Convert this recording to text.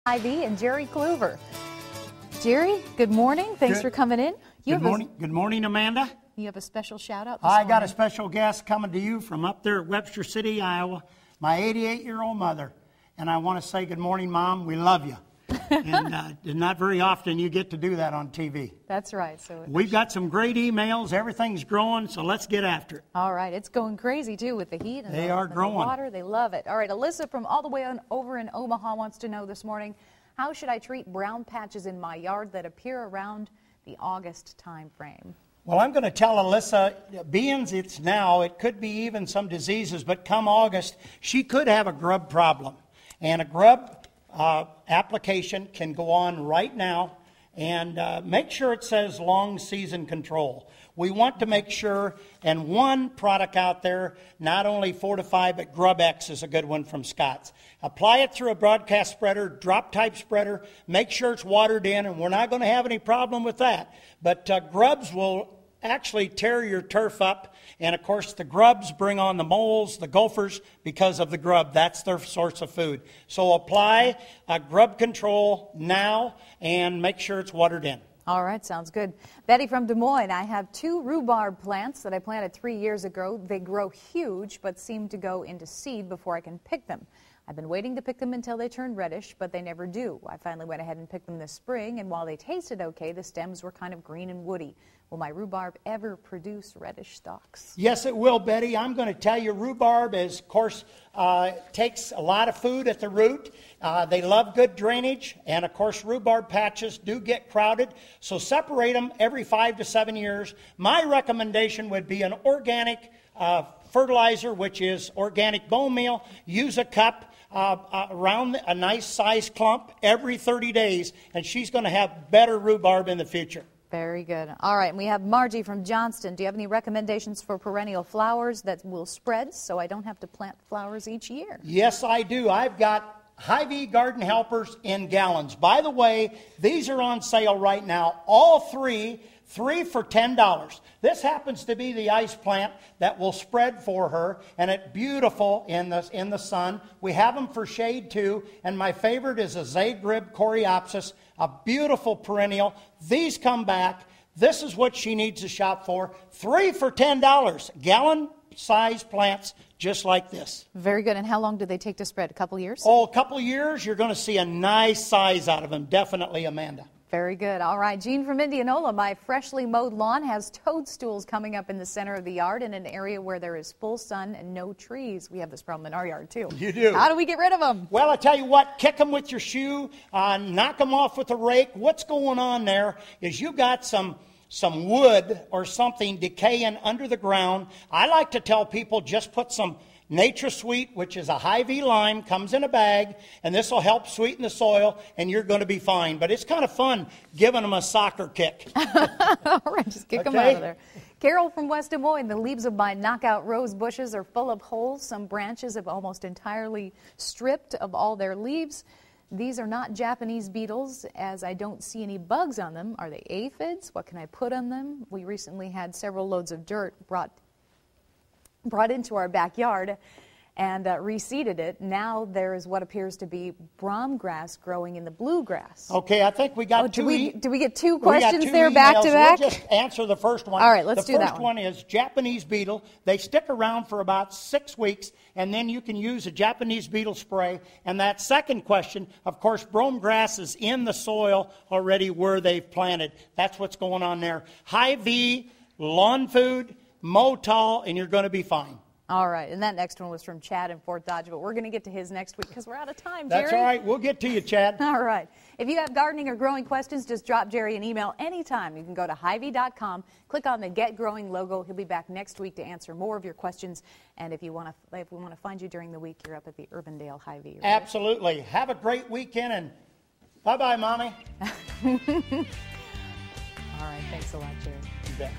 Ivy and Jerry Kluver. Jerry, good morning. Thanks for coming in. Good morning. Good morning, Amanda. You have a special shout out this I morning. got a special guest coming to you from up there at Webster City, Iowa, my 88-year-old mother. And I want to say good morning, Mom. We love you. And not very often you get to do that on TV. That's right. So we've got some great emails. Everything's growing, so let's get after it. All right. It's going crazy, too, with the heat and they are growing. The water. They love it. All right. Alyssa from all the way over in Omaha wants to know this morning, how should I treat brown patches in my yard that appear around the August time frame? Well, I'm going to tell Alyssa, being it's now, it could be even some diseases, but come August, she could have a grub problem. And a grub application can go on right now, and make sure it says long season control. We want to make sure, and one product out there, not only Fortify, but GrubX is a good one from Scotts. Apply it through a broadcast spreader, drop type spreader, make sure it's watered in, and we're not going to have any problem with that. But grubs will actually tear your turf up, and of course the grubs bring on the moles, the gophers, because of the grub. That's their source of food. So apply grub control now and make sure it's watered in. All right, sounds good. Betty from Des Moines, I have 2 rhubarb plants that I planted 3 years ago. They grow huge but seem to go into seed before I can pick them. I've been waiting to pick them until they turn reddish, but they never do. I finally went ahead and picked them this spring, and while they tasted okay, the stems were kind of green and woody. Will my rhubarb ever produce reddish stalks? Yes, it will, Betty. I'm going to tell you, rhubarb is, of course, takes a lot of food at the root. They love good drainage, and of course, rhubarb patches do get crowded. So separate them every 5 to 7 years. My recommendation would be an organic fertilizer, which is organic bone meal. Use a cup around a nice size clump every 30 days, and she's going to have better rhubarb in the future. Very good. All right, and we have Margie from Johnston. Do you have any recommendations for perennial flowers that will spread so I don't have to plant flowers each year? Yes, I do. I've got Hy-Vee garden helpers in gallons. By the way, these are on sale right now. All three for $10. This happens to be the ice plant that will spread for her, and it's beautiful in the sun. We have them for shade too, and my favorite is a Zagreb coreopsis, a beautiful perennial. These come back. This is what she needs to shop for. 3 for $10. Gallon-sized plants just like this. Very good. And how long do they take to spread? A couple years? Oh, a couple years. You're going to see a nice size out of them. Definitely, Amanda. Very good. All right. Jean from Indianola, my freshly mowed lawn has toadstools coming up in the center of the yard in an area where there is full sun and no trees. We have this problem in our yard, too. You do. How do we get rid of them? Well, I tell you what, kick them with your shoe, knock them off with a rake. What's going on there is you got some wood or something decaying under the ground. I like to tell people just put some NatureSweet, which is a Hy-Vee lime, comes in a bag, and this will help sweeten the soil, and you're going to be fine. But it's kind of fun giving them a soccer kick. All right, just kick them out of there. Carol from West Des Moines, the leaves of my knockout rose bushes are full of holes. Some branches have almost entirely stripped of all their leaves. These are not Japanese beetles, as I don't see any bugs on them. Are they aphids? What can I put on them? We recently had several loads of dirt brought into our backyard and reseeded it. Now there is what appears to be bromgrass growing in the bluegrass. Okay, I think we got do we get 2 questions there back to back? We'll just answer the first one. All right, let's do that one. The first one is Japanese beetle. They stick around for about 6 weeks, and then you can use a Japanese beetle spray. And that second question, of course, bromgrass is in the soil already where they've planted. That's what's going on there. Hy-Vee, lawn food, mow tall, and you're going to be fine. All right, and that next one was from Chad in Fort Dodge, but we're going to get to his next week because we're out of time, Jerry. That's all right. We'll get to you, Chad. All right. If you have gardening or growing questions, just drop Jerry an email anytime. You can go to Hy-Vee.com, click on the Get Growing logo. He'll be back next week to answer more of your questions. And if we want to find you during the week, you're up at the Urbandale Hy-Vee. Right? Absolutely. Have a great weekend, and bye-bye, Mommy. All right. Thanks a lot, Jerry. You bet.